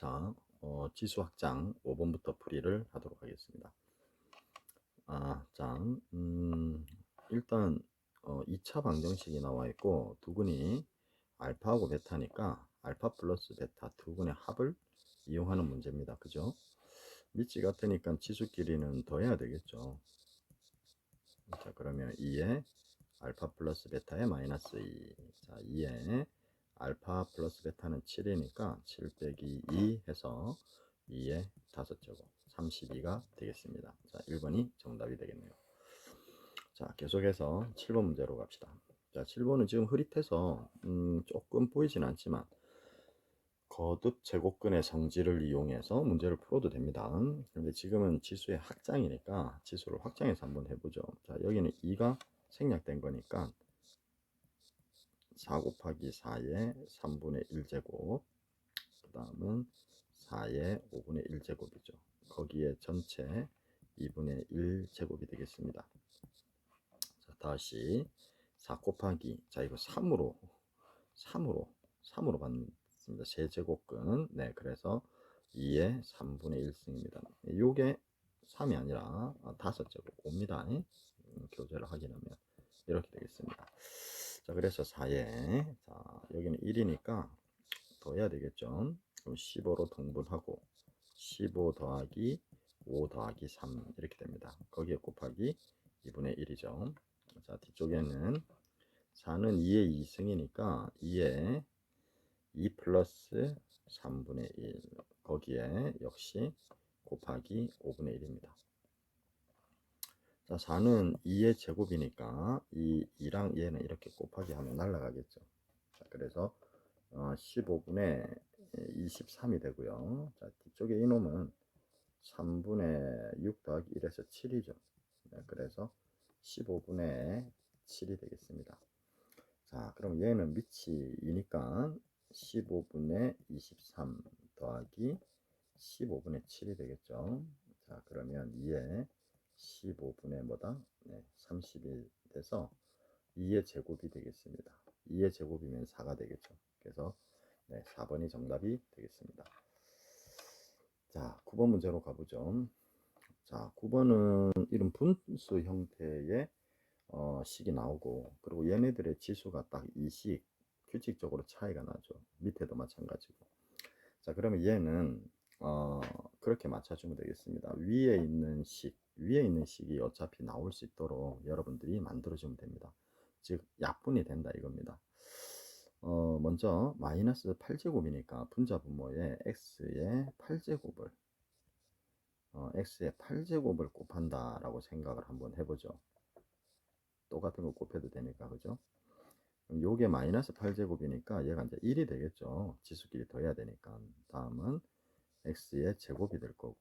자, 지수 확장 5번부터 풀이를 하도록 하겠습니다. 자, 일단 2차 방정식이 나와 있고 두근이 알파하고 베타니까 알파 플러스 베타 두 근의 합을 이용하는 문제입니다. 그죠? 밑이 같으니까 지수 길이는 더해야 되겠죠. 자, 그러면 2에 알파 플러스 베타의 마이너스 2. 자, 2에 알파 플러스 베타는 7이니까 7 빼기 2 해서 2에 5제곱 32가 되겠습니다. 자, 1번이 정답이 되겠네요. 자, 계속해서 7번 문제로 갑시다. 자, 7번은 지금 흐릿해서 조금 보이진 않지만 거듭 제곱근의 성질을 이용해서 문제를 풀어도 됩니다. 근데 지금은 지수의 확장이니까 지수를 확장해서 한번 해보죠. 자, 여기는 2가 생략된 거니까 4 곱하기 4의 3분의 1제곱, 그 다음은 4의 5분의 1제곱이죠. 거기에 전체 2분의 1제곱이 되겠습니다. 자, 다시 4 곱하기, 자, 이거 3으로 받습니다. 세제곱근. 네, 그래서 2의 3분의 1승입니다. 요게 3이 아니라 5제곱 5입니다. 교재를 확인하면 이렇게 되겠습니다. 자, 그래서 4에, 자, 여기는 1이니까 더해야 되겠죠. 그럼 15로 통분하고 15 더하기 5 더하기 3 이렇게 됩니다. 거기에 곱하기 2분의 1이죠. 자, 뒤쪽에는 4는 2의 2승이니까 2에 2 플러스 3분의 1 거기에 역시 곱하기 5분의 1입니다. 자, 4는 2의 제곱이니까 이 2랑 얘는 이렇게 곱하기 하면 날라가겠죠. 자, 그래서 15분의 23이 되고요. 자, 뒤쪽에 이놈은 3분의 6 더하기 1에서 7이죠. 네, 그래서 15분의 7이 되겠습니다. 자, 그럼 얘는 밑이 2니까 15분의 23 더하기 15분의 7이 되겠죠. 자, 그러면 2에 15분의 뭐다? 네, 30이 돼서 2의 제곱이 되겠습니다. 2의 제곱이면 4가 되겠죠. 그래서 네, 4번이 정답이 되겠습니다. 자, 9번 문제로 가보죠. 자, 9번은 이런 분수 형태의 식이 나오고, 그리고 얘네들의 지수가 딱 이 식 규칙적으로 차이가 나죠. 밑에도 마찬가지고. 자, 그러면 얘는 그렇게 맞춰주면 되겠습니다. 위에 있는 식이 어차피 나올 수 있도록 여러분들이 만들어주면 됩니다. 즉 약분이 된다 이겁니다. 먼저 마이너스 8제곱이니까 분자분모에 x의 8제곱을 x의 8제곱을 곱한다 라고 생각을 한번 해보죠. 똑같은 거 곱해도 되니까, 그죠? 그럼 요게 마이너스 8제곱이니까 얘가 이제 1이 되겠죠. 지수끼리 더해야 되니까. 다음은 x의 제곱이 될 거고,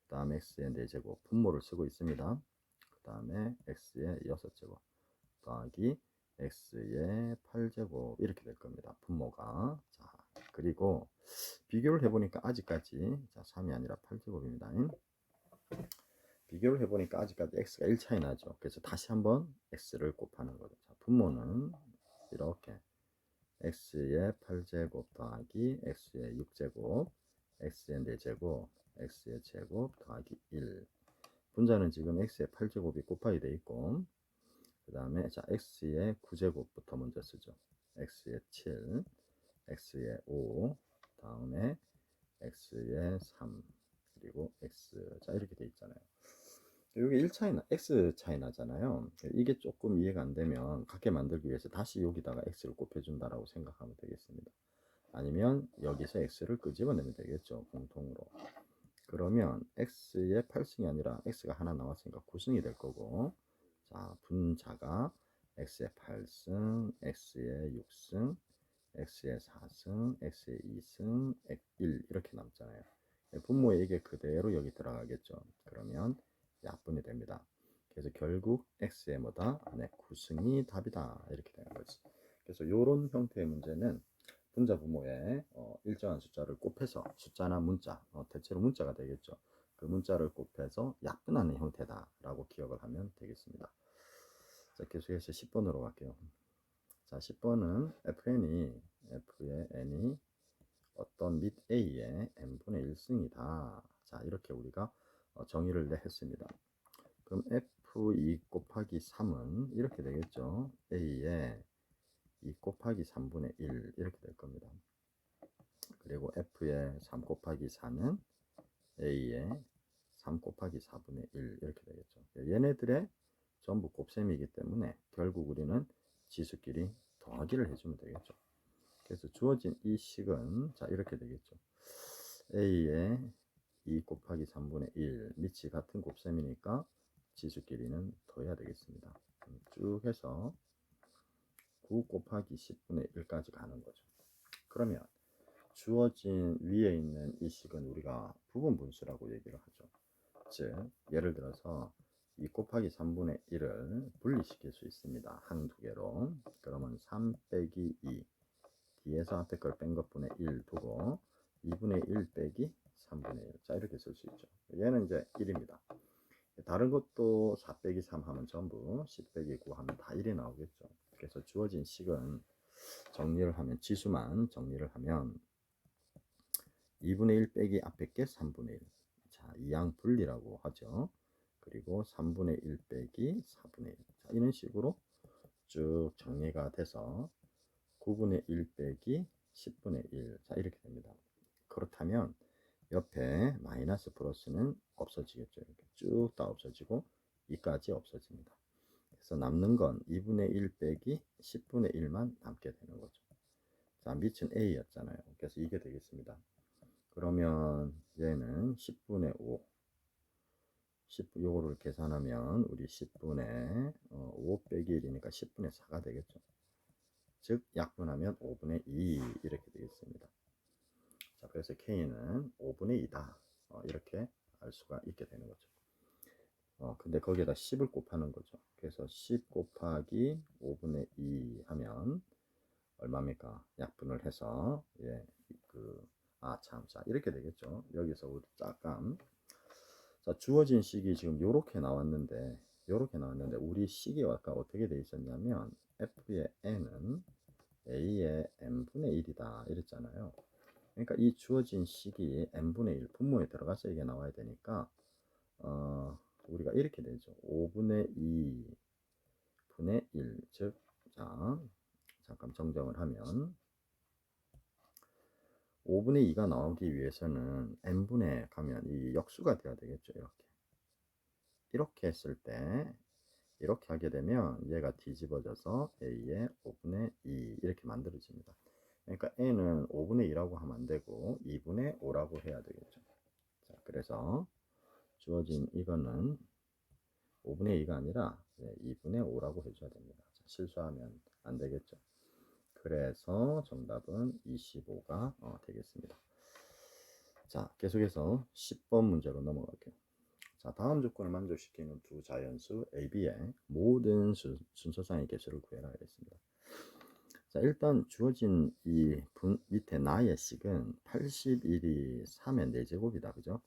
그 다음에 x의 4제곱 분모를 쓰고 있습니다. 그 다음에 x의 6제곱 더하기 x의 8제곱 이렇게 될 겁니다. 분모가. 자, 그리고 비교를 해보니까 아직까지, 자, 3이 아니라 8제곱입니다. 비교를 해보니까 아직까지 x가 1 차이 나죠. 그래서 다시 한번 x를 곱하는 거죠. 자, 분모는 이렇게 x의 8제곱 더하기 x의 6제곱 x의 4제곱 x의 제곱 더하기 1. 분자는 지금 x의 8제곱이 곱하기 돼 있고, 그 다음에 자, x의 9제곱부터 먼저 쓰죠. x의 7, x의 5, 다음에 x의 3, 그리고 x. 자, 이렇게 돼 있잖아요. 여기 1 차이 x 차이 나잖아요. 이게 조금 이해가 안 되면 같게 만들기 위해서 다시 여기다가 x를 곱해준다라고 생각하면 되겠습니다. 아니면 여기서 x를 끄집어내면 되겠죠, 공통으로. 그러면 x의 8승이 아니라 x가 하나 나왔으니까 9승이 될 거고, 자, 분자가 x의 8승, x의 6승, x의 4승, x의 2승, 1 이렇게 남잖아요. 분모에 이게 그대로 여기 들어가겠죠. 그러면 약분이 됩니다. 그래서 결국 x의 뭐다? 네, 9승이 답이다 이렇게 되는 거지. 그래서 이런 형태의 문제는 분자 분모에 일정한 숫자를 곱해서, 숫자나 문자, 대체로 문자가 되겠죠. 그 문자를 곱해서 약분하는 형태다라고 기억을 하면 되겠습니다. 자, 계속해서 10번으로 갈게요. 자, 10번은 fn이 어떤 밑 A의 n분의 1승이다. 자, 이렇게 우리가 정의를 했습니다. 그럼 F2 곱하기 3은 이렇게 되겠죠. A의 2 곱하기 3분의 1 이렇게 될 겁니다. 그리고 F의 3 곱하기 4는 A의 3 곱하기 4분의 1 이렇게 되겠죠. 얘네들의 전부 곱셈이기 때문에 결국 우리는 지수끼리 더하기를 해주면 되겠죠. 그래서 주어진 이 식은 자 이렇게 되겠죠. A의 2 곱하기 3분의 1 밑이 같은 곱셈이니까 지수끼리는 더해야 되겠습니다. 쭉 해서 9 곱하기 10분의 1까지 가는 거죠. 그러면 주어진 위에 있는 이 식은 우리가 부분분수라고 얘기를 하죠. 즉 예를 들어서 2 곱하기 3분의 1을 분리시킬 수 있습니다. 항 두 개로. 그러면 3 빼기 2 뒤에서 앞에 걸 뺀 것분의 1 두고 2분의 1 빼기 3분의 1. 자 이렇게 쓸 수 있죠. 얘는 이제 1입니다. 다른 것도 4 빼기 3 하면 전부 10 빼기 9 하면 다 1이 나오겠죠. 그래서 주어진 식은 정리를 하면 지수만 정리를 하면 2분의 1 빼기 앞에 게 3분의 1. 자, 이항 분리라고 하죠. 그리고 3분의 1 빼기 4분의 1. 자, 이런 식으로 쭉 정리가 돼서 9분의 1 빼기 10분의 1. 자, 이렇게 됩니다. 그렇다면 옆에 마이너스 플러스는 없어지겠죠. 이렇게 쭉 다 없어지고 2까지 없어집니다. 그래서 남는 건 2분의 1 빼기 10분의 1만 남게 되는 거죠. 자, 밑은 A였잖아요. 그래서 이게 되겠습니다. 그러면 얘는 10분의 5 요거를 계산하면 우리 10분의 5 빼기 1이니까 10분의 4가 되겠죠. 즉 약분하면 5분의 2 이렇게 되겠습니다. 자, 그래서 K는 5분의 2다 이렇게 알 수가 있게 되는 거죠. 근데 거기에다 10을 곱하는 거죠. 그래서 10 곱하기 5분의 2 하면 얼마입니까? 약분을 해서 자 이렇게 되겠죠. 여기서 우리 짝감. 자, 주어진 식이 지금 요렇게 나왔는데 우리 식이 아까 어떻게 돼 있었냐면 F의 n은 A의 n분의 1이다 이랬잖아요. 그러니까 이 주어진 식이 n분의 1 분모에 들어가서 이게 나와야 되니까 우리가 이렇게 되죠. 5분의 2 분의 1. 즉, 자, 잠깐 정정을 하면 5분의 2가 나오기 위해서는 n분의 가면 이 역수가 돼야 되겠죠. 이렇게 했을 때 이렇게 하게 되면 얘가 뒤집어져서 a의 5분의 2 이렇게 만들어집니다. 그러니까 n은 5분의 2라고 하면 안 되고 2분의 5라고 해야 되겠죠. 자, 그래서 주어진 이거는 5분의 2가 아니라 2분의 5라고 해줘야 됩니다. 자, 실수하면 안 되겠죠. 그래서 정답은 25가 되겠습니다. 자, 계속해서 10번 문제로 넘어갈게요. 자, 다음 조건을 만족시키는 두 자연수 AB의 모든 순서상의 개수를 구해라 했습니다. 자, 일단 주어진 이 밑에 나의 식은 81이 3의 4제곱이다. 그죠?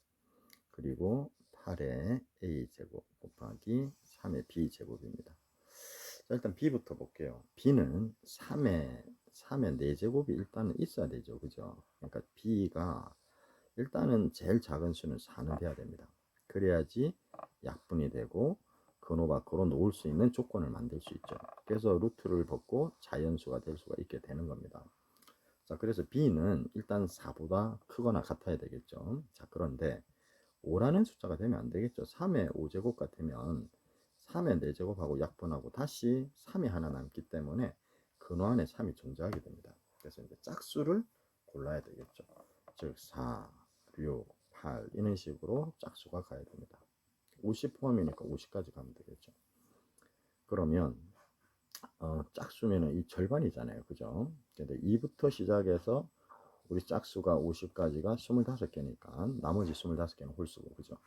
그리고 8의 A제곱 곱하기 3의 B제곱입니다. 자, 일단 B부터 볼게요. B는 3의 4제곱이 일단은 있어야 되죠. 그죠? 그러니까 B가 일단은 제일 작은 수는 4는 돼야 됩니다. 그래야지 약분이 되고 근호 밖으로 놓을 수 있는 조건을 만들 수 있죠. 그래서 루트를 벗고 자연수가 될 수가 있게 되는 겁니다. 자, 그래서 B는 일단 4보다 크거나 같아야 되겠죠. 자, 그런데 5라는 숫자가 되면 안 되겠죠. 3의 5제곱 같으면 3의 4제곱하고 약분하고 다시 3이 하나 남기 때문에 근호 안에 3이 존재하게 됩니다. 그래서 이제 짝수를 골라야 되겠죠. 즉 4, 6, 8 이런 식으로 짝수가 가야 됩니다. 50 포함이니까 50까지 가면 되겠죠. 그러면 짝수면은 이 절반이잖아요. 그죠? 근데 2부터 시작해서 우리 짝수가 50까지가 25개니까 나머지 25개는 홀수고, 그죠?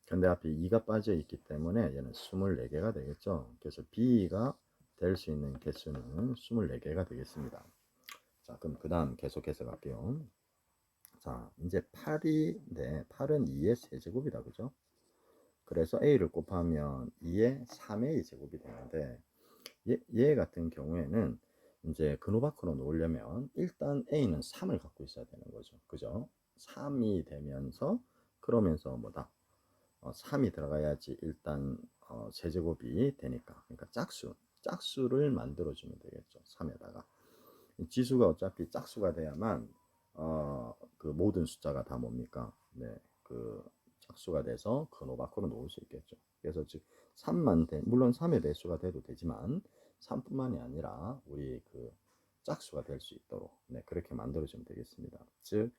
근데 앞에 2가 빠져 있기 때문에 얘는 24개가 되겠죠. 그래서 B가 될 수 있는 개수는 24개가 되겠습니다. 자, 그럼 그 다음 계속해서 갈게요. 자, 이제 8인데 8은 2의 세제곱이다. 그죠? 그래서 A를 곱하면 2의 3의 제곱이 되는데 얘 같은 경우에는 이제 근호 밖으로 놓으려면 일단 A는 3을 갖고 있어야 되는 거죠. 그죠? 3이 되면서 그러면서 뭐다? 3이 들어가야지 일단 세제곱이 되니까. 그러니까 짝수를 만들어 주면 되겠죠. 3에다가. 지수가 어차피 짝수가 돼야만 그 모든 숫자가 다 뭡니까? 네. 그 짝수가 돼서 근호 밖으로 놓을 수 있겠죠. 그래서 즉 3만 물론 3의 배수가 돼도 되지만 3뿐만이 아니라 우리 그 짝수가 될 수 있도록 네, 그렇게 만들어 주면 되겠습니다. 즉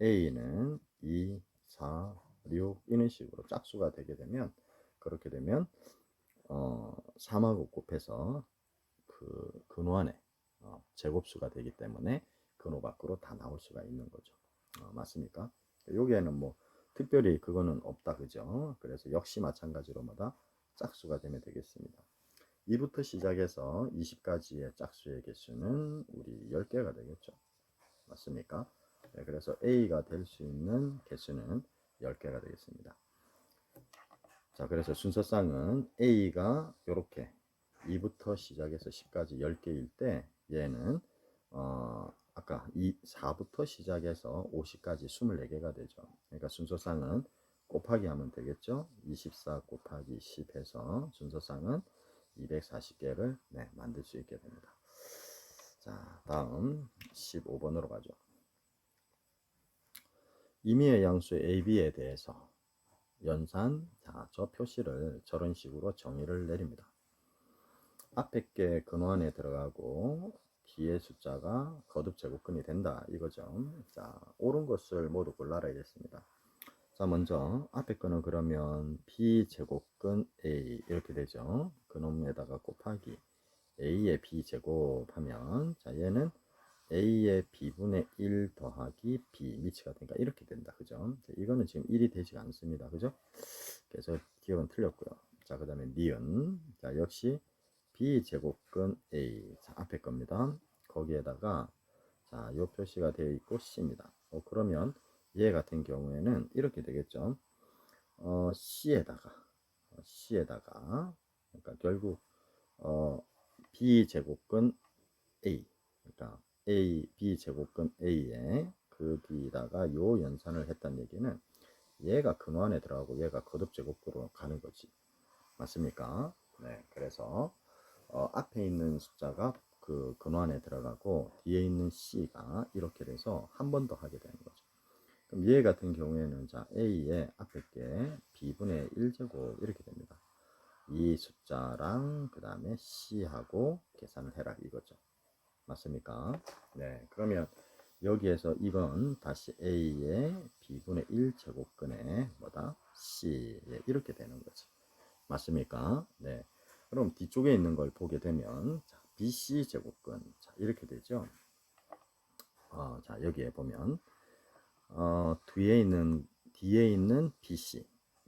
A는 2, 4, 6 이런 식으로 짝수가 되게 되면 그렇게 되면 3하고 곱해서 그 근호 안에 제곱수가 되기 때문에 근호 밖으로 다 나올 수가 있는 거죠. 맞습니까? 여기에는 뭐 특별히 그거는 없다 그죠? 그래서 역시 마찬가지로 뭐다 짝수가 되면 되겠습니다. 2부터 시작해서 20까지의 짝수의 개수는 우리 10개가 되겠죠. 맞습니까? 네, 그래서 A가 될 수 있는 개수는 10개가 되겠습니다. 자, 그래서 순서상은 A가 이렇게 2부터 시작해서 10까지 10개일 때 얘는 아까 4부터 시작해서 50까지 24개가 되죠. 그러니까 순서상은 곱하기 하면 되겠죠. 24 곱하기 10 해서 순서상은 240개를 네, 만들 수 있게 됩니다. 자, 다음 15번으로 가죠. 임의의 양수 AB에 대해서 연산, 자, 저 표시를 저런 식으로 정의를 내립니다. 앞에 게 근호 안에 들어가고 뒤에 숫자가 거듭 제곱근이 된다 이거죠. 자, 옳은 것을 모두 골라라겠습니다. 자, 먼저 앞에 거는 그러면 B 제곱근 A 이렇게 되죠. 그놈에다가 곱하기 A의 B 제곱하면 자, 얘는 A의 B분의 1 더하기 B 미치가 되니까 이렇게 된다. 그죠? 이거는 지금 1이 되지 않습니다. 그죠? 그래서 기억은 틀렸고요. 자, 그 다음에 니은. 자, 역시 B 제곱근 A. 자, 앞에 겁니다. 거기에다가 자, 요 표시가 되어 있고 C입니다. 그러면 얘 같은 경우에는 이렇게 되겠죠. C에다가 그러니까 결국 B 제곱근 A 그러니까 B 제곱근 A에 그 뒤에다가 요 연산을 했다는 얘기는 얘가 근호 안에 들어가고 얘가 거듭 제곱으로 가는 거지. 맞습니까? 네, 그래서 앞에 있는 숫자가 그 근호 안에 들어가고 뒤에 있는 C가 이렇게 돼서 한 번 더 하게 되는 거죠. 그럼 얘 같은 경우에는 자 A의 앞에 게 B분의 1제곱 이렇게 됩니다. 이 숫자랑 그 다음에 C하고 계산을 해라 이거죠. 맞습니까? 네, 그러면 여기에서 이건 다시 A의 B분의 1제곱근에 뭐다? C 이렇게 되는 거지. 맞습니까? 네. 그럼 뒤쪽에 있는 걸 보게 되면 자, BC 제곱근 자, 이렇게 되죠. 자, 여기에 보면 뒤에 있는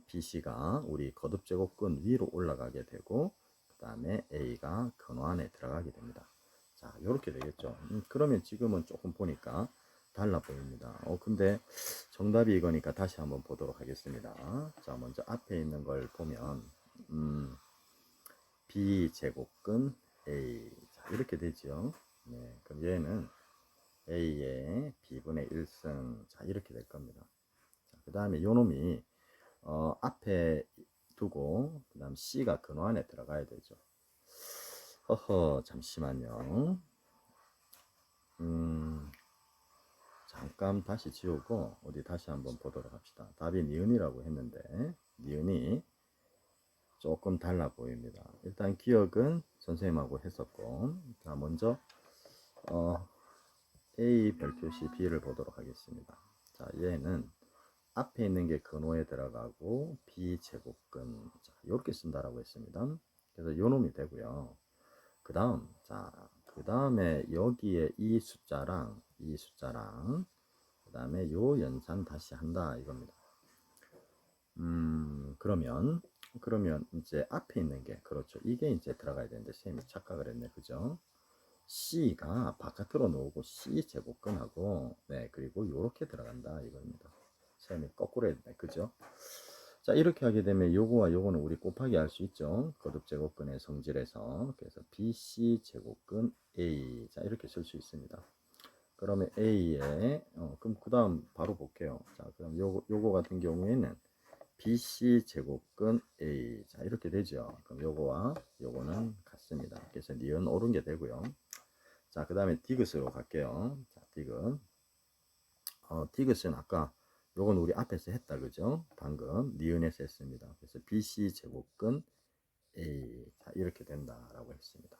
BC가 우리 거듭 제곱근 위로 올라가게 되고 그 다음에 A가 근호 안에 들어가게 됩니다. 자, 이렇게 되겠죠. 그러면 지금은 조금 보니까 달라 보입니다. 근데 정답이 이거니까 다시 한번 보도록 하겠습니다. 자, 먼저 앞에 있는 걸 보면 B 제곱근 A 자, 이렇게 되죠. 네, 그럼 얘는 A의 B분의 1승 자 이렇게 될 겁니다. 그 다음에 요 놈이 앞에 두고 그 다음 C가 근호 안에 들어가야 되죠. 허허 잠시만요. 잠깐 다시 지우고 어디 다시 한번 보도록 합시다. 답이 니은이라고 했는데 니은이 조금 달라 보입니다. 일단 기억은 선생님하고 했었고 자 먼저 A 별표시 B를 보도록 하겠습니다. 자 얘는 앞에 있는 게 근호에 들어가고 B 제곱근 이렇게 쓴다라고 했습니다. 그래서 요 놈이 되고요. 그 다음에 여기에 이 숫자랑 그 다음에 요 연산 다시 한다 이겁니다. 그러면 이제 앞에 있는 게 그렇죠. 이게 이제 들어가야 되는데 쌤이 착각을 했네, 그죠? C가 바깥으로 놓고 C 제곱근하고 네 그리고 요렇게 들어간다 이겁니다. 쌤이 거꾸로 했네, 그죠? 자, 이렇게 하게 되면 요거와 요거는 우리 곱하기 할 수 있죠. 거듭 제곱근의 성질에서. 그래서 BC 제곱근 A. 자, 이렇게 쓸 수 있습니다. 그러면 A에 그럼 그 다음 바로 볼게요. 자, 그럼 요거 같은 경우에는 BC 제곱근 A. 자, 이렇게 되죠. 그럼 요거와 요거는 같습니다. 그래서 니은 옳은 게 되고요. 자, 그 다음에 디귿으로 갈게요. 자, 디귿. 디귿은 아까 요건 우리 앞에서 했다, 그죠? 방금 니은에서 했습니다. 그래서 BC 제곱근 A. 자, 이렇게 된다라고 했습니다.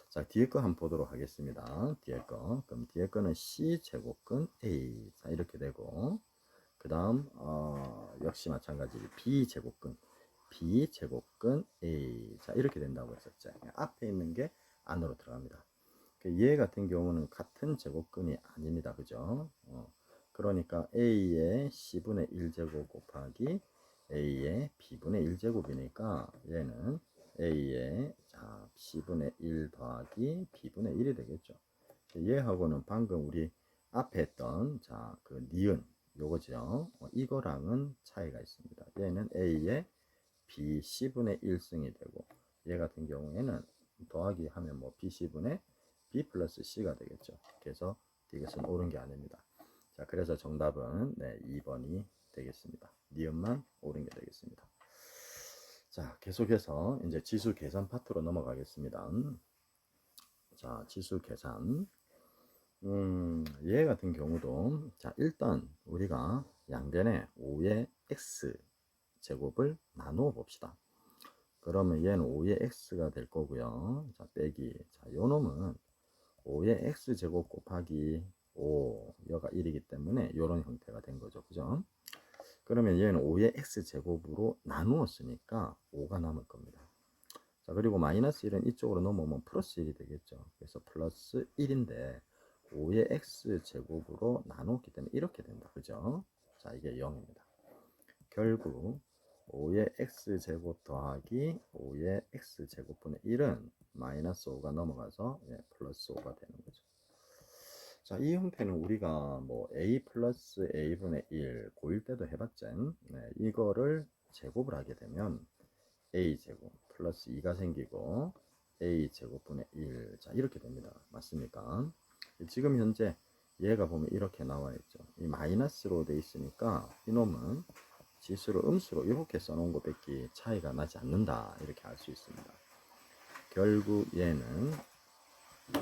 자, 뒤에 거 한번 보도록 하겠습니다. 뒤에 거. 그럼 뒤에 거는 C 제곱근 A. 자, 이렇게 되고, 그 다음, 역시 마찬가지로 B 제곱근 A. 자, 이렇게 된다고 했었죠. 앞에 있는 게 안으로 들어갑니다. 얘 같은 경우는 같은 제곱근이 아닙니다. 그죠? 그러니까 A의 C분의 1제곱 곱하기 A의 B분의 1제곱이니까 얘는 A의 C분의 1 더하기 B분의 1이 되겠죠. 얘하고는 방금 우리 앞에 했던 그 니은 요거죠. 이거랑은 차이가 있습니다. 얘는 A의 B C분의 1승이 되고 얘 같은 경우에는 더하기 하면 뭐 BC분의 B 플러스 C가 되겠죠. 그래서 이것은 옳은 게 아닙니다. 자, 그래서 정답은 2번이 되겠습니다. 니은만 옳은 게 되겠습니다. 자, 계속해서 이제 지수 계산 파트로 넘어가겠습니다. 자, 지수 계산. 얘 같은 경우도 자, 일단 우리가 양변에 5의 x 제곱을 나누어 봅시다. 그러면 얘는 5의 x가 될 거고요. 자, 빼기. 자, 요 놈은 5의 x제곱 곱하기 5, 여가 1이기 때문에 이런 형태가 된 거죠. 그죠? 그러면 얘는 5의 x제곱으로 나누었으니까 5가 남을 겁니다. 자, 그리고 마이너스 1은 이쪽으로 넘어오면 플러스 1이 되겠죠. 그래서 플러스 1인데 5의 x제곱으로 나누었기 때문에 이렇게 된다. 그죠? 자, 이게 0입니다. 결국 5의 x제곱 더하기 5의 x제곱분의 1은 마이너스 5가 넘어가서 플러스 5가 되는 거죠. 자, 이 형태는 우리가 뭐 a 플러스 a분의 1 고1 때도 해봤죠. 이거를 제곱을 하게 되면 a제곱 플러스 2가 생기고 a제곱분의 1. 자, 이렇게 됩니다. 맞습니까? 지금 현재 얘가 보면 이렇게 나와 있죠. 이 마이너스로 돼 있으니까 이놈은 지수를 음수로 이렇게 써놓은 것밖에 차이가 나지 않는다. 이렇게 알 수 있습니다. 결국 얘는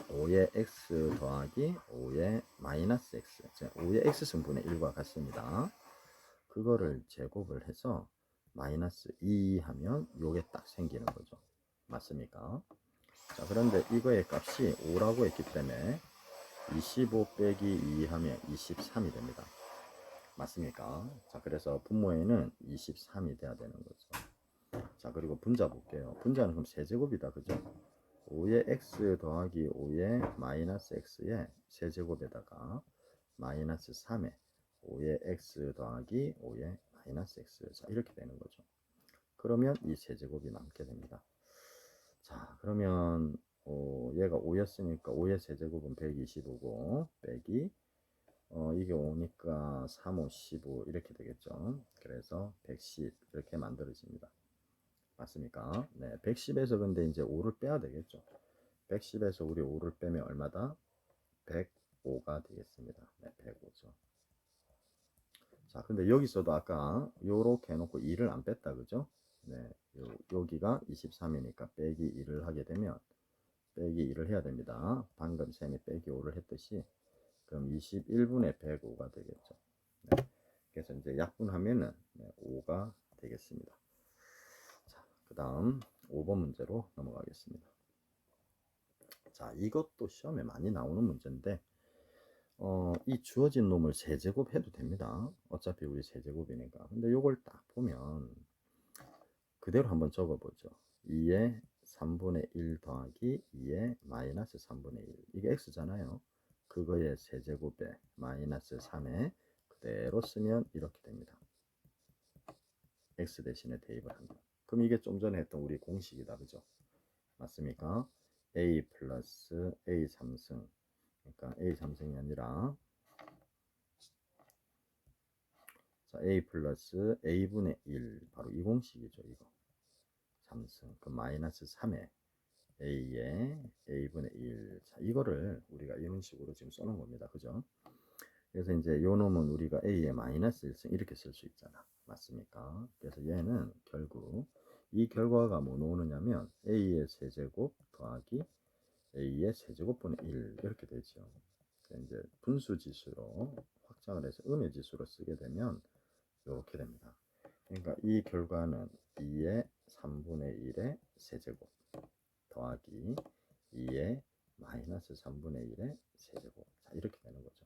5의 x 더하기 5의 마이너스 x, 5의 x승분의 1과 같습니다. 그거를 제곱을 해서 마이너스 2 하면 요게 딱 생기는 거죠. 맞습니까? 자, 그런데 이거의 값이 5라고 했기 때문에 25 빼기 2 하면 23이 됩니다. 맞습니까? 자, 그래서 분모에는 23이 돼야 되는 거죠. 자, 그리고 분자 볼게요. 분자는 그럼 세제곱이다. 그죠? 5의 x 더하기 5의 마이너스 x의 세제곱에다가 마이너스 3의 5의 x 더하기 5의 마이너스 x. 자, 이렇게 되는 거죠. 그러면 이 세제곱이 남게 됩니다. 자, 그러면 얘가 5였으니까 5의 세제곱은 125고 빼기 이게 5니까 3, 5, 15 이렇게 되겠죠. 그래서 110 이렇게 만들어집니다. 맞습니까? 네, 110에서 근데 이제 5를 빼야 되겠죠. 110에서 우리 5를 빼면 얼마다? 105가 되겠습니다. 네, 105죠. 자, 근데 여기서도 아까 요렇게 해놓고 2를 안 뺐다, 그죠? 네, 여기가 23이니까 빼기 2를 하게 되면 빼기 2를 해야 됩니다. 방금 쌤이 빼기 5를 했듯이 그럼 21분의 105가 되겠죠. 네, 그래서 이제 약분하면은 5가 되겠습니다. 자, 그 다음 5번 문제로 넘어가겠습니다. 자, 이것도 시험에 많이 나오는 문제인데 이 주어진 놈을 세제곱 해도 됩니다. 어차피 우리 세제곱이니까. 근데 요걸 딱 보면 그대로 한번 적어보죠. 2의 3분의 1 더하기 2의 마이너스 3분의 1. 이게 x잖아요. 그거의 세제곱에 마이너스 3에 그대로 쓰면 이렇게 됩니다. x 대신에 대입을 하면. 그럼 이게 좀 전에 했던 우리 공식이다. 그죠? 맞습니까? a 플러스 a 3승. 그러니까 a 3승이 아니라 자, a 플러스 a분의 1 바로 이 공식이죠. 이거 3승 그 마이너스 3에 a의 a분의 1. 자, 이거를 우리가 이런 식으로 지금 써놓은 겁니다. 그죠? 그래서 이제 요 놈은 우리가 a의 마이너스 1승 이렇게 쓸 수 있잖아. 맞습니까? 그래서 얘는 결국 이 결과가 뭐 나오느냐면 a의 세제곱 더하기 a의 세제곱분의 1 이렇게 되죠. 이제 분수 지수로 확장을 해서 음의 지수로 쓰게 되면 이렇게 됩니다. 그러니까 이 결과는 2의 3분의 1의 세제곱 더하기 2의 마이너스 3분의 1의 세제곱. 자, 이렇게 되는 거죠.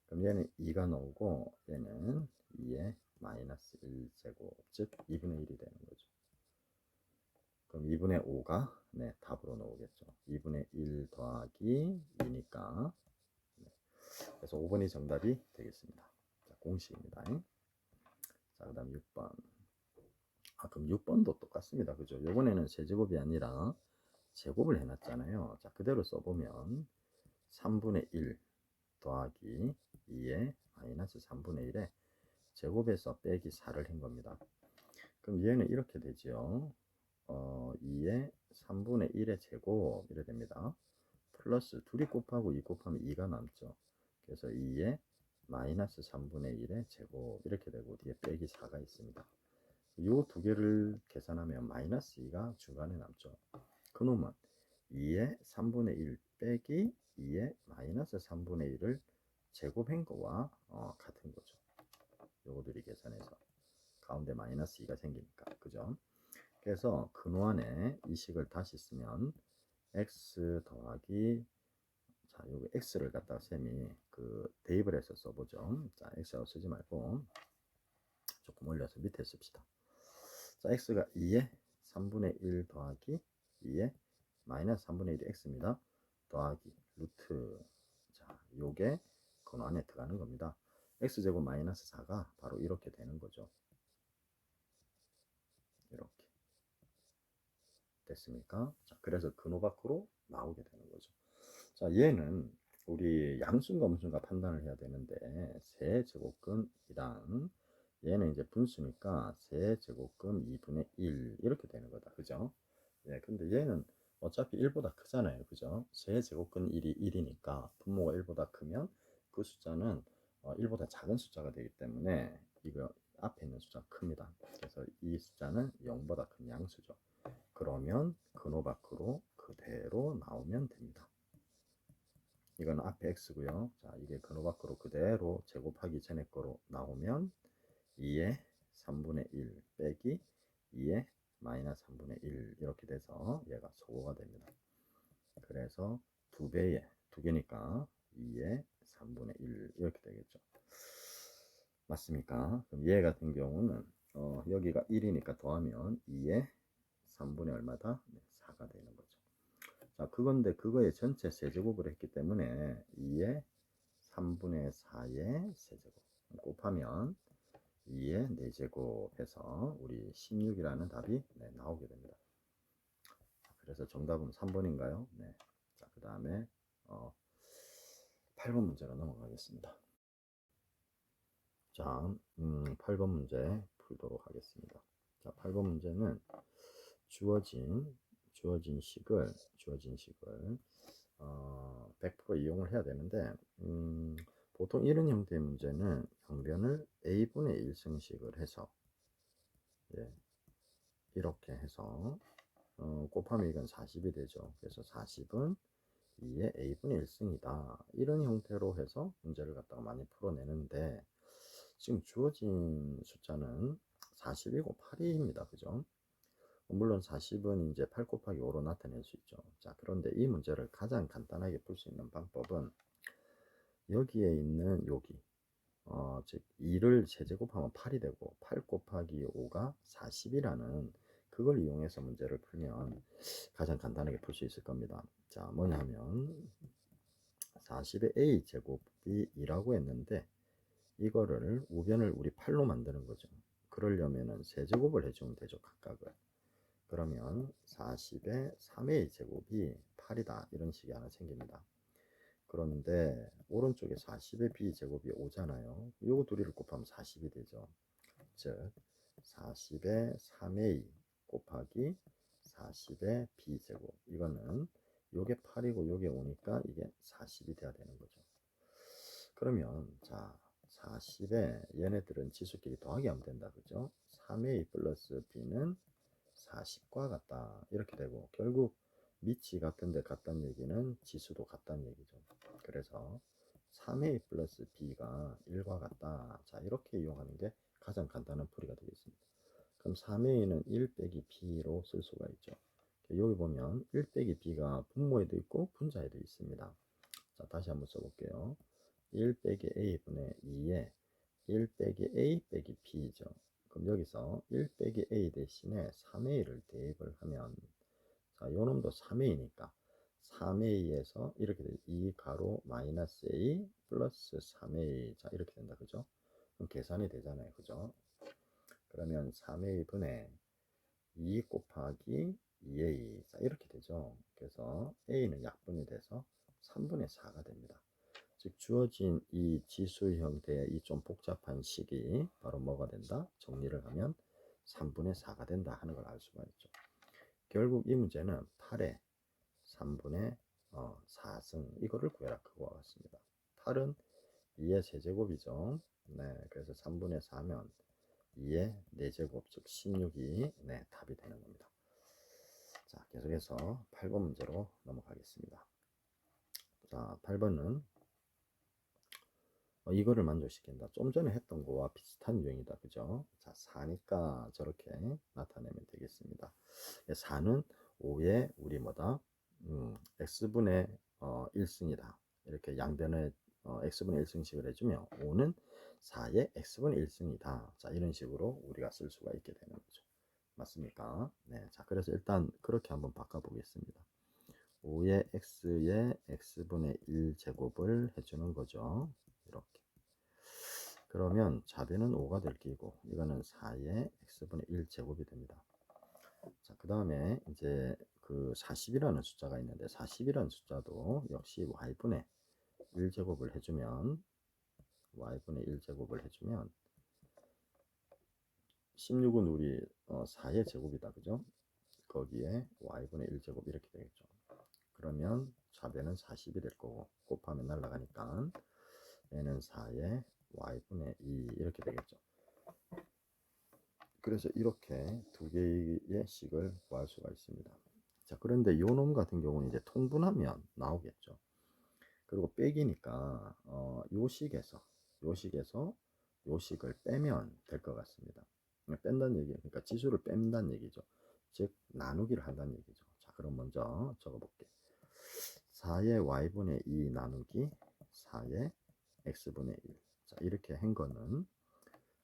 그럼 얘는 2가 나오고 얘는 2의 마이너스 1제곱 즉 2분의 1이 되는 거죠. 그럼 2분의 5가 네, 답으로 나오겠죠. 2분의 1 더하기 2니까 네. 그래서 5번이 정답이 되겠습니다. 자, 공식입니다. 자, 그 다음 6번. 그럼 6번도 똑같습니다. 그죠? 요번에는 세제곱이 아니라 제곱을 해놨잖아요. 자, 그대로 써보면 3분의 1 더하기 2의 마이너스 3분의 1에 제곱에서 빼기 4를 한 겁니다. 그럼 얘는 이렇게 되죠. 2의 3분의 1의 제곱 이래 됩니다. 플러스 둘이 곱하고 2 곱하면 2가 남죠. 그래서 2의 마이너스 3분의 1의 제곱 이렇게 되고 뒤에 빼기 4가 있습니다. 이 두 개를 계산하면 마이너스 2가 중간에 남죠. 그놈은 2의 3분의 1 빼기 2의 마이너스 3분의 1을 제곱한 거와 같은 거죠. 요거들이 계산해서 가운데 마이너스 2가 생기니까 그죠? 그래서 근원에 이 식을 다시 쓰면 x 더하기 자 여기 x를 갖다가 쌤이 그 대입을 해서 써보죠. 자 x라고 쓰지 말고 조금 올려서 밑에 씁시다. 자 x가 2의 3분의 1 더하기 2의 마이너스 3분의 1이 x입니다. 더하기 루트 자 요게 근원 안에 들어가는 겁니다. x제곱 마이너스 4가 바로 이렇게 되는 거죠. 이렇게 됐습니까? 자, 그래서 근호 밖으로 나오게 되는 거죠. 자, 얘는 우리 양수인가 음수인가 판단을 해야 되는데 세제곱근이랑 얘는 이제 분수니까 세제곱근 2분의 1 이렇게 되는 거다. 그죠? 예, 근데 얘는 어차피 1보다 크잖아요. 그죠? 세제곱근 1이 1이니까 분모가 1보다 크면 그 숫자는 1보다 작은 숫자가 되기 때문에 이거 앞에 있는 숫자가 큽니다. 그래서 이 숫자는 0보다 큰 양수죠. 그러면 근호 밖으로 그대로 나오면 됩니다. 이건 앞에 x고요. 자, 이게 근호 밖으로 그대로 제곱하기 전에 거로 나오면 2의 3분의 1 빼기 2의 마이너스 3분의 1 이렇게 돼서 얘가 소거가 됩니다. 그래서 2배에 2개니까 2의 3분의 1 이렇게 되겠죠. 맞습니까? 그럼 얘 같은 경우는 여기가 1이니까 더하면 2의 3분의 얼마다? 네, 4가 되는 거죠. 자, 그건데 그거의 전체 세제곱을 했기 때문에 2의 3분의 4의 세제곱 곱하면 2의 4제곱 해서 우리 16이라는 답이 네, 나오게 됩니다. 그래서 정답은 3번인가요? 네. 자, 그 다음에 8번 문제로 넘어가겠습니다. 자, 8번 문제 풀도록 하겠습니다. 자, 8번 문제는 주어진 식을 100% 이용을 해야 되는데 보통 이런 형태의 문제는 항변을 a분의 1승식을 해서 예, 이렇게 해서 곱하면 이건 40이 되죠. 그래서 40은 2의 a분의 1승이다. 이런 형태로 해서 문제를 갖다가 많이 풀어내는데 지금 주어진 숫자는 40이고 8입니다. 그죠? 물론 40은 이제 8 곱하기 5로 나타낼 수 있죠. 자, 그런데 이 문제를 가장 간단하게 풀 수 있는 방법은 여기에 있는 여기 즉 2를 세제곱하면 8이 되고 8 곱하기 5가 40이라는 그걸 이용해서 문제를 풀면 가장 간단하게 풀 수 있을 겁니다. 자, 뭐냐면 40의 a 제곱이 2라고 했는데 이거를 우변을 우리 8로 만드는 거죠. 그러려면은 세제곱을 해주면 되죠. 각각을. 그러면 40의 3a 제곱이 8이다 이런 식이 하나 생깁니다. 그런데 오른쪽에 40의 b제곱이 오잖아요. 요거 둘이를 곱하면 40이 되죠. 즉 40의 3a 곱하기 40의 b제곱, 이거는 요게 8이고 요게 5니까 이게 40이 돼야 되는 거죠. 그러면 자 40에 얘네들은 지수끼리 더하기 하면 된다, 그죠? 3a 플러스 b는 40과 같다 이렇게 되고, 결국 밑이 같은데 같다는 얘기는 지수도 같다는 얘기죠. 그래서 3a 플러스 b가 1과 같다. 자 이렇게 이용하는 게 가장 간단한 풀이가 되겠습니다. 그럼 3a는 1 빼기 b로 쓸 수가 있죠. 여기 보면 1 빼기 b가 분모에도 있고 분자에도 있습니다. 자 다시 한번 써볼게요. 1 빼기 a분의 2에 1 빼기 a 빼기 b죠. 그럼 여기서 1 빼기 a 대신에 3a를 대입을 하면, 자 요놈도 3a니까 3a에서 이렇게 돼. 2 가로 마이너스 a 플러스 3a. 자 이렇게 된다, 그죠? 그럼 계산이 되잖아요, 그죠? 그러면 3a 분의 2 곱하기 2a. 자 이렇게 되죠. 그래서 a는 약분이 돼서 3분의 4가 됩니다. 즉 주어진 이 지수 형태의 이 좀 복잡한 식이 바로 뭐가 된다? 정리를 하면 3분의 4가 된다 하는 걸 알 수가 있죠. 결국 이 문제는 8의 3분의 4승, 이거를 구해라 그거와 같습니다. 8은 2의 세제곱이죠. 네, 그래서 3분의 4면 2의 4제곱, 즉 16이 네, 답이 되는 겁니다. 자, 계속해서 8번 문제로 넘어가겠습니다. 자, 8번은 이거를 만족시킨다. 좀 전에 했던 거와 비슷한 유형이다, 그죠? 자, 4니까 저렇게 나타내면 되겠습니다. 4는 5의 우리 뭐다? x분의 1승이다. 이렇게 양변에 x분의 1승식을 해주면 5는 4의 x분의 1승이다. 자, 이런 식으로 우리가 쓸 수가 있게 되는 거죠. 맞습니까? 네. 자, 그래서 일단 그렇게 한번 바꿔보겠습니다. 5의 x의 x분의 1제곱을 해주는 거죠. 이렇게. 그러면 좌변은 5가 될 끼고 이거는 4의 x분의 1제곱이 됩니다. 자, 그 다음에 이제 그 40이라는 숫자가 있는데 40이라는 숫자도 역시 y분의 1제곱을 해주면 y분의 1제곱을 해주면 16은 우리 4의 제곱이다, 그죠? 거기에 y분의 1제곱 이렇게 되겠죠. 그러면 좌변은 40이 될 거고 곱하면 날아가니까 얘는 4의 y분의 2 이렇게 되겠죠. 그래서 이렇게 두 개의 식을 구할 수가 있습니다. 자, 그런데 요 놈 같은 경우는 이제 통분하면 나오겠죠. 그리고 빼기니까 요 식에서 요 식을 빼면 될 것 같습니다. 뺀다는 얘기, 그러니까 지수를 뺀다는 얘기죠. 즉 나누기를 한다는 얘기죠. 자, 그럼 먼저 적어볼게. 4의 y분의 2 나누기 4의 x분의 1. 자, 이렇게 한 거는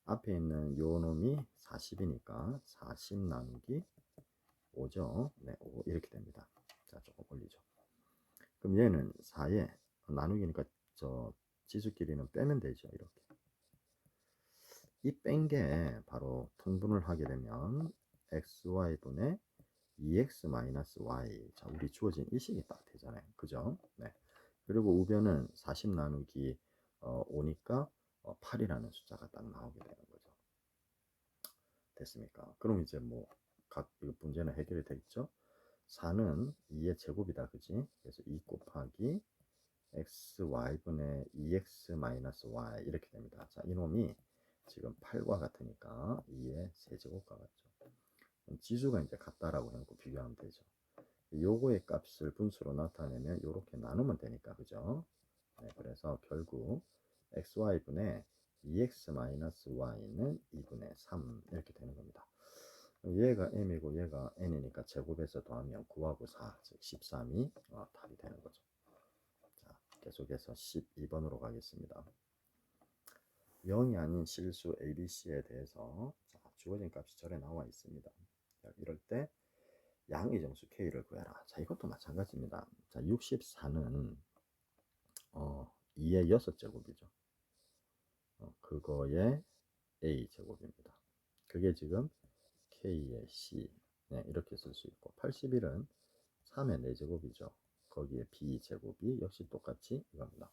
앞에 있는 요 놈이 40이니까 40 나누기 5죠. 네, 5 이렇게 됩니다. 자, 조금 올리죠. 그럼 얘는 4에 나누기니까 저 지수끼리는 빼면 되죠. 이렇게. 이 뺀 게 바로 통분을 하게 되면 xy분의 2x-y. 자, 우리 주어진 이 식이 딱 되잖아요. 그죠? 네. 그리고 우변은 40 나누기 5니까 8이라는 숫자가 딱 나오게 되는 거죠. 됐습니까? 그럼 이제 뭐 각 문제는 해결이 되겠죠? 4는 2의 제곱이다, 그지? 그래서 2 곱하기 xy분의 2x-y 이렇게 됩니다. 자, 이놈이 지금 8과 같으니까 2의 세제곱과 같죠. 지수가 이제 같다라고 해놓고 비교하면 되죠. 요거의 값을 분수로 나타내면 이렇게 나누면 되니까, 그죠? 네, 그래서 결국 xy분의 2x-y는 2분의 3 이렇게 되는 겁니다. 얘가 m이고 얘가 n이니까 제곱해서 더하면 9하고 4, 즉 13이 답이 되는 거죠. 자, 계속해서 12번으로 가겠습니다. 0이 아닌 실수 ABC에 대해서 자, 주어진 값이 절에 나와 있습니다. 자, 이럴 때 양이정수 K를 구해라. 자, 이것도 마찬가지입니다. 자, 64는 2의 6제곱이죠. 그거의 A제곱입니다. 그게 지금 K의 C. 네, 이렇게 쓸 수 있고 81은 3의 4제곱이죠. 거기에 b제곱이 역시 똑같이 이겁니다.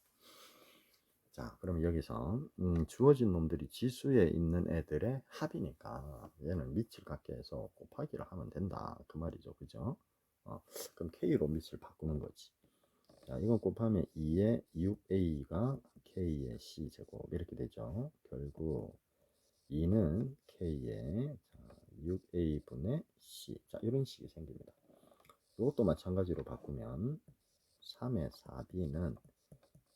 자, 그럼 여기서 주어진 놈들이 지수에 있는 애들의 합이니까 얘는 밑을 갖게 해서 곱하기를 하면 된다 그 말이죠. 그죠? 그럼 K로 밑을 바꾸는 거지. 자, 이건 곱하면 2의 6A가 K의 C제곱 이렇게 되죠. 결국 2는 K의 6A분의 C. 자, 이런 식이 생깁니다. 이것도 마찬가지로 바꾸면 3의 4B는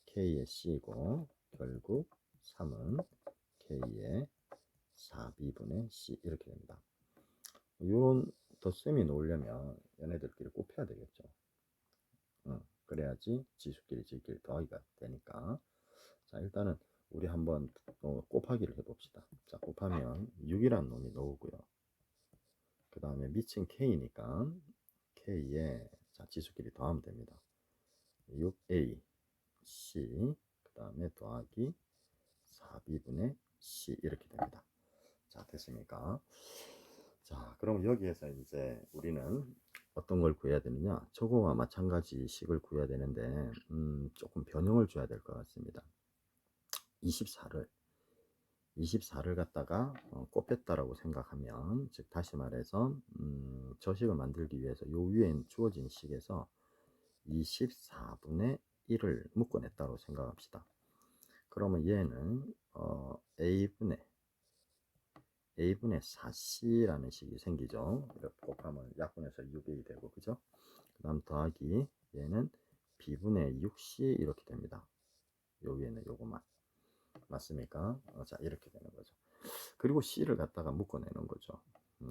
K의 C고 결국 3은 K의 4B분의 C 이렇게 됩니다. 이런 덧셈이 놓으려면 얘네들끼리 곱해야 되겠죠. 그래야지 지수끼리 지끼리 더하기가 되니까. 자, 일단은 우리 한번 곱하기를 해봅시다. 자, 곱하면 6이라는 놈이 나오고요. 그 다음에 미친 K니까 K에 자, 지수끼리 더하면 됩니다. 6A C 그 다음에 더하기 4B분의 C 이렇게 됩니다. 자, 됐습니까? 자, 그럼 여기에서 이제 우리는 어떤 걸 구해야 되느냐, 저거와 마찬가지 식을 구해야 되는데 조금 변형을 줘야 될 것 같습니다. 24를 갖다가 곱했다라고 생각하면, 즉 다시 말해서 저 식을 만들기 위해서 요 위에 주어진 식에서 24분의 1을 묶어냈다고 생각합시다. 그러면 얘는 A분의 4C라는 식이 생기죠. 이렇게 곱하면 약분해서 6A 되고, 그죠? 그 다음 더하기 얘는 B분의 6C 이렇게 됩니다. 요 위에는 요거만. 맞습니까? 자, 이렇게 되는 거죠. 그리고 C를 갖다가 묶어내는 거죠.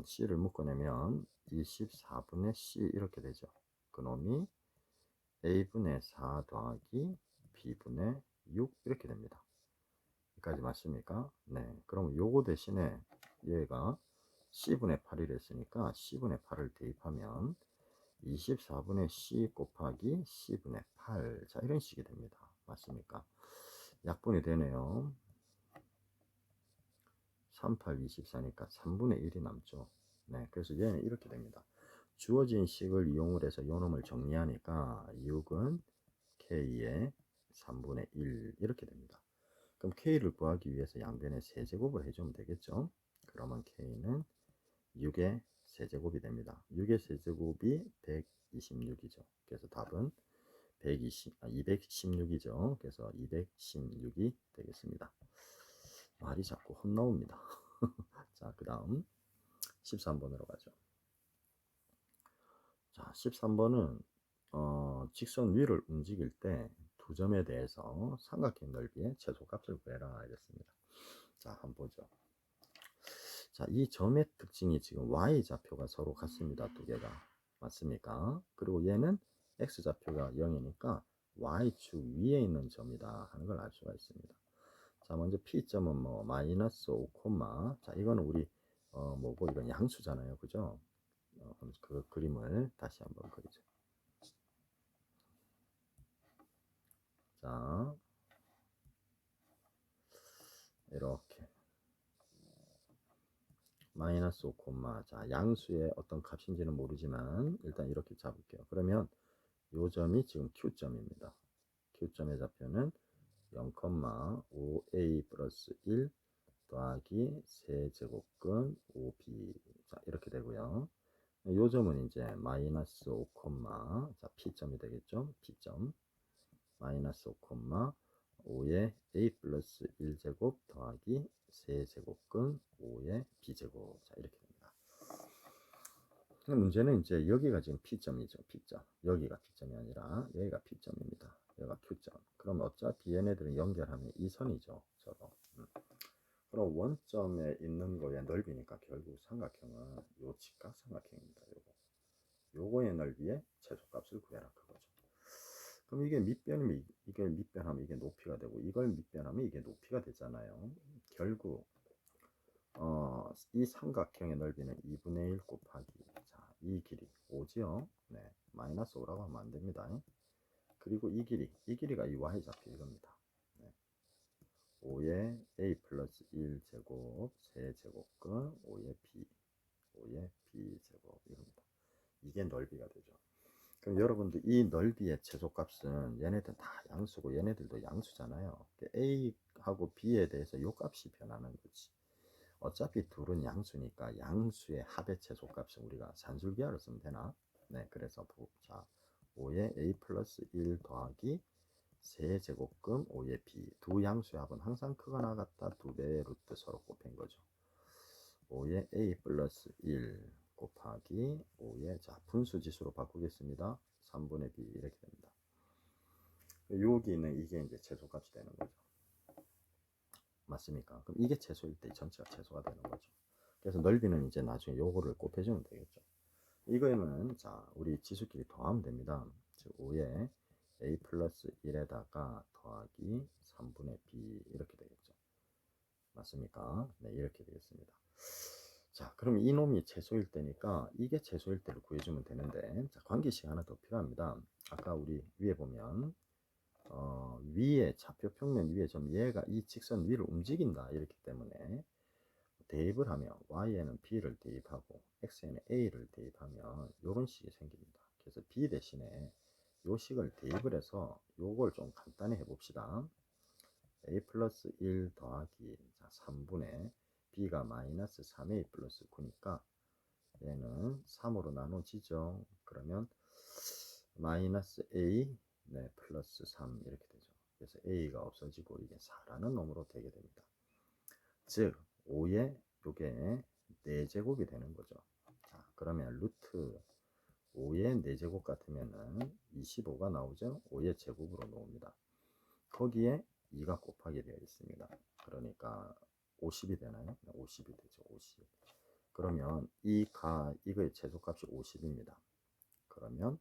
C를 묶어내면 24분의 C 이렇게 되죠. 그놈이 A분의 4 더하기 B분의 6 이렇게 됩니다. 여기까지 맞습니까? 네. 그럼 요거 대신에 얘가 C분의 8이라 했으니까 C분의 8을 대입하면 24분의 C 곱하기 C분의 8. 자, 이런 식이 됩니다. 맞습니까? 약분이 되네요. 38, 24니까 3분의 1이 남죠. 네, 그래서 얘는 이렇게 됩니다. 주어진 식을 이용을 해서 요놈을 정리하니까 6은 K의 3분의 1 이렇게 됩니다. 그럼 K를 구하기 위해서 양변에 세제곱을 해주면 되겠죠. 그러면 K는 6의 세제곱이 됩니다. 6의 세제곱이 126이죠. 그래서 답은 216이죠. 그래서 216이 되겠습니다. 말이 자꾸 혼나옵니다. 자, 그 다음 13번으로 가죠. 자, 13번은 직선 위를 움직일 때 두 점에 대해서 삼각형 넓이의 최소값을 구해라 이랬습니다. 자, 한번 보죠. 자, 이 점의 특징이 지금 y좌표가 서로 같습니다. 두 개가. 맞습니까? 그리고 얘는 x좌표가 0이니까 y축 위에 있는 점이다 하는 걸 알 수가 있습니다. 자, 먼저 P점은 뭐 마이너스 5, 자, 이거는 우리 뭐고 이건 양수잖아요. 그죠? 그 그림을 다시 한번 그리죠. 자, 이렇게 마이너스 5, 자, 양수의 어떤 값인지는 모르지만 일단 이렇게 잡을게요. 그러면 요 점이 지금 Q점입니다. Q점의 좌표는 0,5a 플러스 1 더하기 세제곱근 5b. 자, 이렇게 되고요. 요 점은 이제 마이너스 5, 자, P점이 되겠죠. P점 마이너스 5, 5의 a 플러스 1제곱 더하기 세제곱근 5의 b제곱. 자, 이렇게 됩니다. 문제는 이제 여기가 지금 P점이죠. P점. 여기가 P점이 아니라 여기가 P점입니다. 여기가 Q점. 그럼 어차피 얘네들은 연결하면 이 선이죠. 저거. 그럼 원점에 있는 거의 넓이니까 결국 삼각형은 요 직각 삼각형입니다. 요거의 넓이의 최소값을 구해라 그거죠. 그럼 이게 밑변이면 이게 밑변하면 이게 높이가 되고 이걸 밑변하면 이게 높이가 되잖아요. 결국 이 삼각형의 넓이는 2분의 1 곱하기 자, 이 길이 5지요. 네, 마이너스 5라고 하면 안 됩니다. 그리고 이 길이가 이 y좌표 이겁니다. 5의 a 플러스 1제곱 세제곱근 5의 b제곱 이겁니다. 이게 넓이가 되죠. 그럼 여러분들 이 넓이의 최소값은 얘네들 다 양수고 얘네들도 양수잖아요. A하고 B에 대해서 요 값이 변하는 거지. 어차피 둘은 양수니까 양수의 합의 최소값은 우리가 산술기하로 쓰면 되나? 네, 그래서 자, 5의 A 플러스 1 더하기 세제곱근 5의 B. 두 양수의 합은 항상 크거나 같다. 2배의 루트 서로 곱한 거죠. 5의 A 플러스 1 곱하기 5의, 자, 분수지수로 바꾸겠습니다. 3분의 B 이렇게 됩니다. 여기는 이게 이제 최소값이 되는 거죠. 맞습니까? 그럼 이게 최소일 때 전체가 최소가 되는 거죠. 그래서 넓이는 이제 나중에 요거를 곱해주면 되겠죠. 이거는 자, 우리 지수끼리 더하면 됩니다. 즉 5에 A 플러스 1에다가 더하기 3분의 B 이렇게 되겠죠. 맞습니까? 네, 이렇게 되겠습니다. 자, 그럼 이놈이 최소일 때니까 이게 최소일 때를 구해주면 되는데, 자, 관계식 하나 더 필요합니다. 아까 우리 위에 보면 위에 좌표 평면 위에 좀 얘가 이 직선 위를 움직인다 이렇기 때문에 대입을 하면 y에는 b를 대입하고 x에는 a를 대입하면 이런 식이 생깁니다. 그래서 b 대신에 요 식을 대입을 해서 요걸 좀 간단히 해봅시다. a 플러스 1 더하기 3분의 b가 마이너스 3a 플러스 9니까 얘는 3으로 나눠지죠. 그러면 마이너스 a 네, 플러스 3 이렇게 되죠. 그래서 a가 없어지고 이게 4라는 놈으로 되게 됩니다. 즉 5의 요게 4제곱이 되는 거죠. 자, 그러면 루트 5의 4제곱 같으면은 25가 나오죠. 5의 제곱으로 나옵니다. 거기에 2가 곱하게 되어 있습니다. 그러니까 50이 되나요? 50이 되죠. 50. 그러면 이거의 최소값이 50입니다. 그러면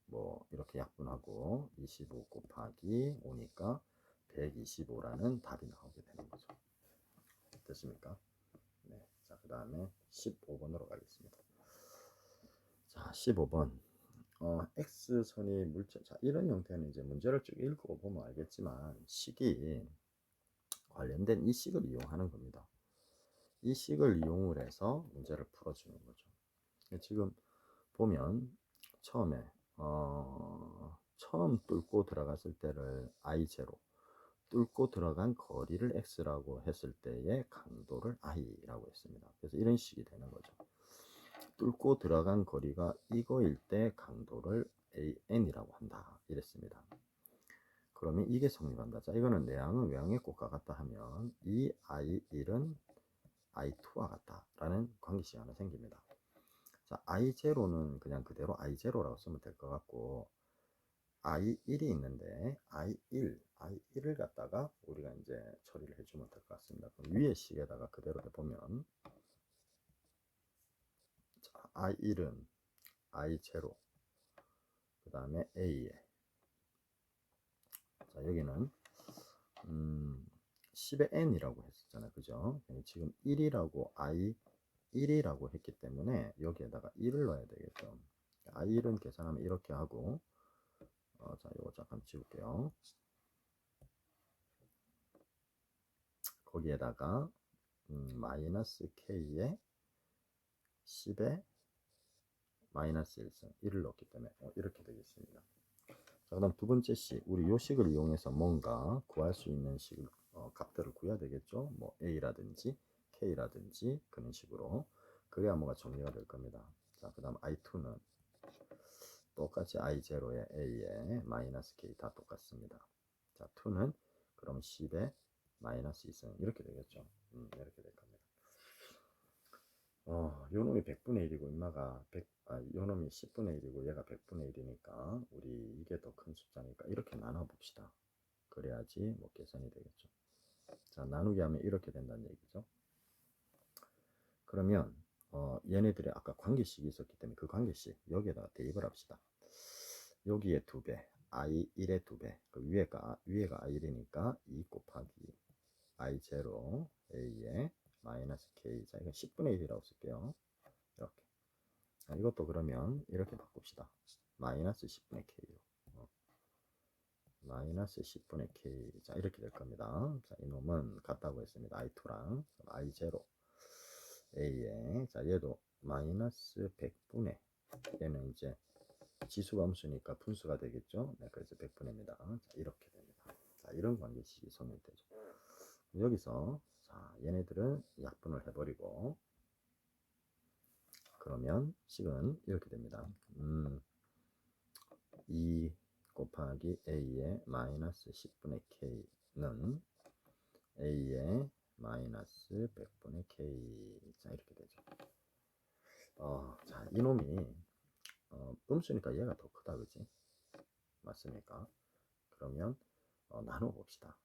뭐 이렇게 약분하고 25 곱하기 5니까 125라는 답이 나오게 되는 거죠. 됐습니까? 네. 자, 그 다음에 15번으로 가겠습니다. 자, 15번. X선이 물체, 자, 이런 형태는 이제 문제를 쭉 읽어보면 알겠지만, 식이 관련된 이 식을 이용하는 겁니다. 이 식을 이용을 해서 문제를 풀어주는 거죠. 지금 보면, 처음에, 처음 뚫고 들어갔을 때를 I0, 뚫고 들어간 거리를 x라고 했을 때의 강도를 i라고 했습니다. 그래서 이런 식이 되는 거죠. 뚫고 들어간 거리가 이거일 때 강도를 an이라고 한다 이랬습니다. 그러면 이게 성립한다. 자, 이거는 내항은 외항의 꽃과 같다 하면 이 i1은 i2와 같다라는 관계식이 하나 생깁니다. 자, i0는 그냥 그대로 i0라고 쓰면 될 것 같고, i1이 있는데 i1을 갖다가 우리가 이제 처리를 해주면 될 것 같습니다. 그럼 위에 식에다가 그대로 해보면, 자, i1은 i0, 그 다음에 a에, 자, 여기는 10의 n이라고 했었잖아요. 그죠? 지금 1이라고 i1이라고 했기 때문에 여기에다가 1을 넣어야 되겠죠. i1은 계산하면 이렇게 하고, 자, 이거 잠깐 지울게요. 거기에다가 마이너스 k에 10에 마이너스 1승 1을 넣기 때문에 이렇게 되겠습니다. 자, 그 다음 두 번째 식, 우리 요 식을 이용해서 뭔가 구할 수 있는 식을 값들을 구해야 되겠죠. 뭐 a라든지 k라든지 그런 식으로, 그래야 뭐가 정리가 될 겁니다. 자, 그 다음 i2는 똑같이 i0에 a에 마이너스 k 다 똑같습니다. 자, 2는 그럼 10에 마이너스 2승 이렇게 되겠죠. 이렇게 될 겁니다. 요놈이 100분의 1이고 인마가 요놈이 10분의 1이고 얘가 100분의 1이니까 우리 이게 더 큰 숫자니까 이렇게 나눠 봅시다. 그래야지 뭐 계산이 되겠죠. 자, 나누기 하면 이렇게 된다는 얘기죠. 그러면 얘네들이 아까 관계식이 있었기 때문에 그 관계식 여기에다가 대입을 합시다. 여기에 2배, i1의 2배, 그 위에가 i1이니까 2 곱하기 i0 a에 마이너스 k. 자, 이거 10분의 1이라고 쓸게요. 이렇게. 자, 이것도 그러면 이렇게 바꿉시다. 마이너스 10분의 k로. 마이너스 10분의 k. 자, 이렇게 될 겁니다. 자, 이놈은 같다고 했습니다. i2랑 i0 a에, 자, 얘도 마이너스 100분의, 얘는 이제 지수가 음수니까 분수가 되겠죠. 네, 그래서 100분입니다. 자, 이렇게 됩니다. 자, 이런 관계식이 성립되죠. 여기서 자, 얘네들은 약분을 해버리고 그러면 식은 이렇게 됩니다. 2 곱하기 a의 마이너스 10분의 k는 a의 마이너스 100분의 k. 자, 이렇게 되죠. 자, 이놈이 음수니까 얘가 더 크다, 그지? 맞습니까? 그러면 나눠 봅시다.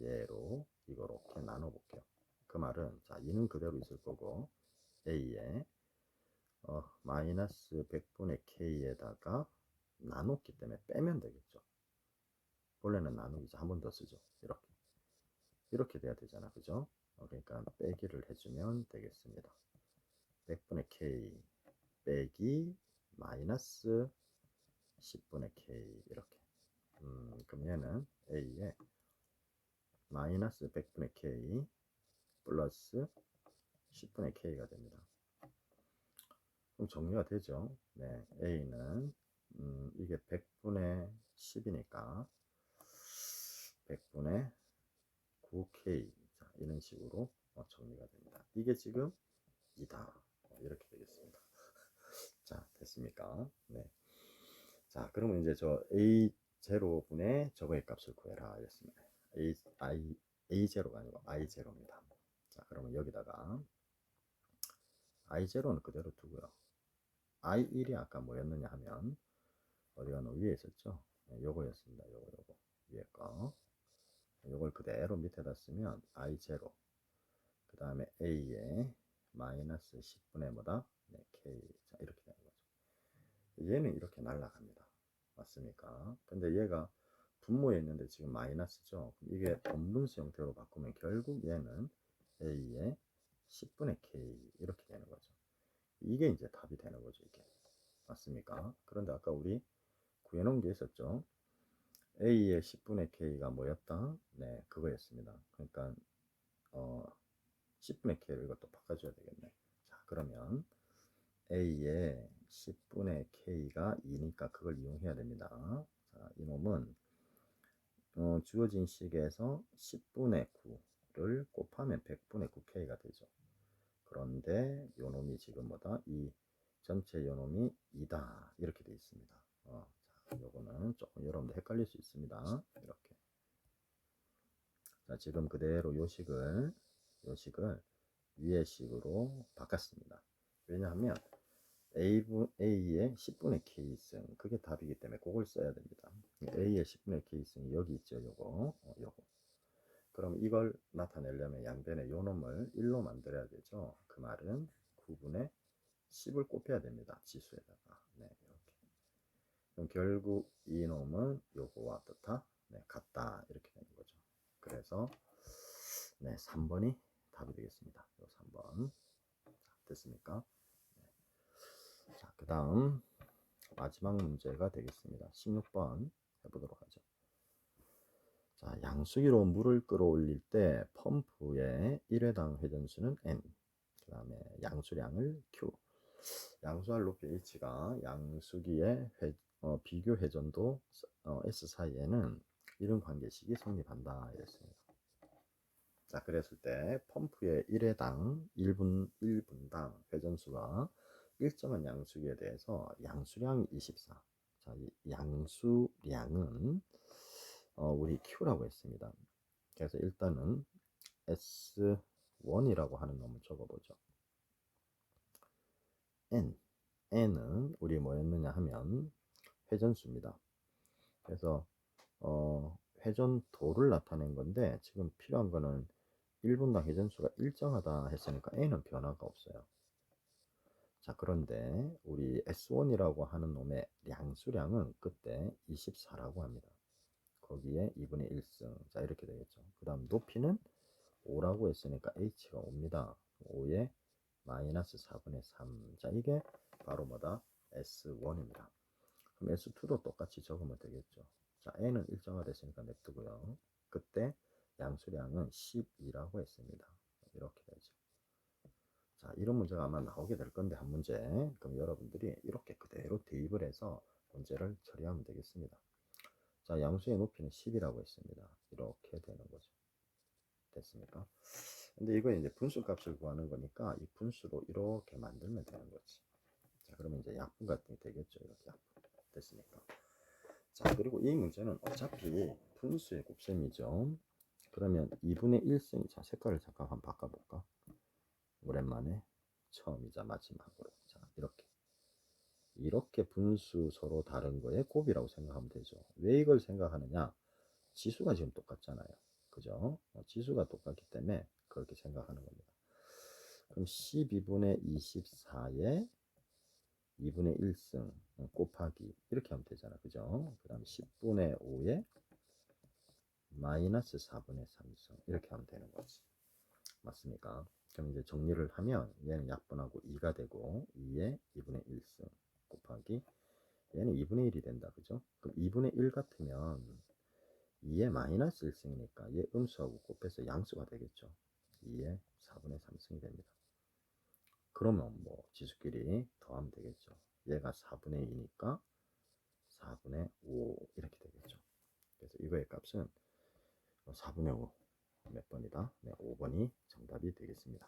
얘로 이렇게 나눠 볼게요. 그 말은 자, 2는 그대로 있을 거고 a에 마이너스 100분의 k에다가 나눴기 때문에 빼면 되겠죠. 원래는 나누기죠. 한 번 더 쓰죠. 이렇게 돼야 되잖아, 그죠? 그러니까 빼기를 해주면 되겠습니다. 100분의 k 빼기 마이너스 10분의 k 이렇게. 그럼 얘는 a에 마이너스 100분의 k 플러스 10분의 k가 됩니다. 그럼 정리가 되죠. 네, a는 이게 100분의 10이니까 100분의 9k. 자, 이런 식으로 정리가 됩니다. 이게 지금 2다. 이렇게 되겠습니다. 자, 됐습니까? 네. 자, 그러면 이제 저 a0분의 저거의 값을 구해라 이랬습니다. a0가 아니고 i0입니다. 자, 그러면 여기다가 i0는 그대로 두고요. i1이 아까 뭐였느냐 하면 어디가 위에 있었죠? 네, 요거였습니다. 요거 위에 거. 요걸 그대로 밑에다 쓰면 i0 그 다음에 a에 마이너스 10분의 뭐다? 네, k. 자, 이렇게 되는 거죠. 얘는 이렇게 날아갑니다. 맞습니까? 근데 얘가 분모에 있는데 지금 마이너스죠. 이게 분분수 형태로 바꾸면 결국 얘는 a의 10분의 k 이렇게 되는 거죠. 이게 이제 답이 되는 거죠. 이게 맞습니까? 그런데 아까 우리 구해놓은 게 있었죠. a의 10분의 k가 뭐였다? 네, 그거였습니다. 그러니까 10분의 k를 이것도 바꿔줘야 되겠네. 자, 그러면 a의 10분의 k가 2니까 그걸 이용해야 됩니다. 자, 이놈은 주어진 식에서 10분의 9를 곱하면 100분의 9k가 되죠. 그런데 요놈이 지금 뭐다? 이 전체 요놈이 2다 이렇게 되어 있습니다. 자, 요거는 조금 여러분들 헷갈릴 수 있습니다. 이렇게. 자, 지금 그대로 요식을 위의 식으로 바꿨습니다. 왜냐하면 A의 10분의 K승 그게 답이기 때문에 그걸 써야 됩니다. A의 10분의 K승이 여기 있죠. 요거. 그럼 이걸 나타내려면 양변에 요 놈을 1로 만들어야 되죠. 그 말은 9분의 10을 곱해야 됩니다. 지수에다가. 네, 이렇게. 그럼 결국 이 놈은 요거와 어떻다? 네, 같다. 이렇게 되는 거죠. 그래서 네, 3번이 답이 되겠습니다. 요 3번. 자, 됐습니까? 네. 자, 그 다음 마지막 문제가 되겠습니다. 16번 해보도록 하죠. 자, 양수기로 물을 끌어올릴 때 펌프의 1회당 회전수는 n, 그 다음에 양수량을 q, 양수할 높이 h가 양수기의 비교 회전도 s 사이에는 이런 관계식이 성립한다 이랬습니다. 자, 그랬을 때 펌프의 1회당 1분당 회전수가 일정한 양수기에 대해서 양수량이 24. 자, 이 양수량은 우리 Q라고 했습니다. 그래서 일단은 S1이라고 하는 놈을 적어보죠. N은 우리 뭐였느냐 하면 회전수입니다. 그래서 회전도를 나타낸 건데 지금 필요한 거는 1분당 회전수가 일정하다 했으니까 N은 변화가 없어요. 자, 그런데 우리 S1이라고 하는 놈의 양수량은 그때 24라고 합니다. 거기에 2분의 1승. 자, 이렇게 되겠죠. 그 다음 높이는 5라고 했으니까 h가 5입니다. 5에 마이너스 4분의 3. 자, 이게 바로 뭐다? S1입니다. 그럼 S2도 똑같이 적으면 되겠죠. 자, n은 일정화됐으니까 냅두고요. 그때 양수량은 12라고 했습니다. 이렇게 되죠. 자, 이런 문제가 아마 나오게 될 건데 한 문제. 그럼 여러분들이 이렇게 그대로 대입을 해서 문제를 처리하면 되겠습니다. 자, 양수의 높이는 10이라고 했습니다. 이렇게 되는 거죠. 됐습니까? 근데 이거 이제 분수 값을 구하는 거니까 이 분수로 이렇게 만들면 되는 거지. 자, 그러면 이제 약분 같은 게 되겠죠. 이렇게 약분. 됐습니까? 자, 그리고 이 문제는 어차피 분수의 곱셈이죠. 그러면 2분의 1승, 자, 색깔을 잠깐 한번 바꿔볼까? 오랜만에 처음이자 마지막으로. 자, 이렇게 분수 서로 다른 거에 곱이라고 생각하면 되죠. 왜 이걸 생각하느냐? 지수가 지금 똑같잖아요. 그죠? 지수가 똑같기 때문에 그렇게 생각하는 겁니다. 그럼 12분의 24에 2분의 1승 곱하기 이렇게 하면 되잖아. 그죠? 그 다음 10분의 5에 마이너스 4분의 3승 이렇게 하면 되는 거지. 맞습니까? 그럼 이제 정리를 하면 얘는 약분하고 2가 되고 2에 2분의 1승 곱하기 얘는 2분의 1이 된다. 그죠? 그럼 2분의 1 같으면 2에 마이너스 1승이니까 얘 음수하고 곱해서 양수가 되겠죠. 2에 4분의 3승이 됩니다. 그러면 뭐 지수끼리 더하면 되겠죠. 얘가 4분의 2니까 4분의 5 이렇게 되겠죠. 그래서 이거의 값은 4분의 5 몇 번이다? 네, 5번이 정답이 되겠습니다.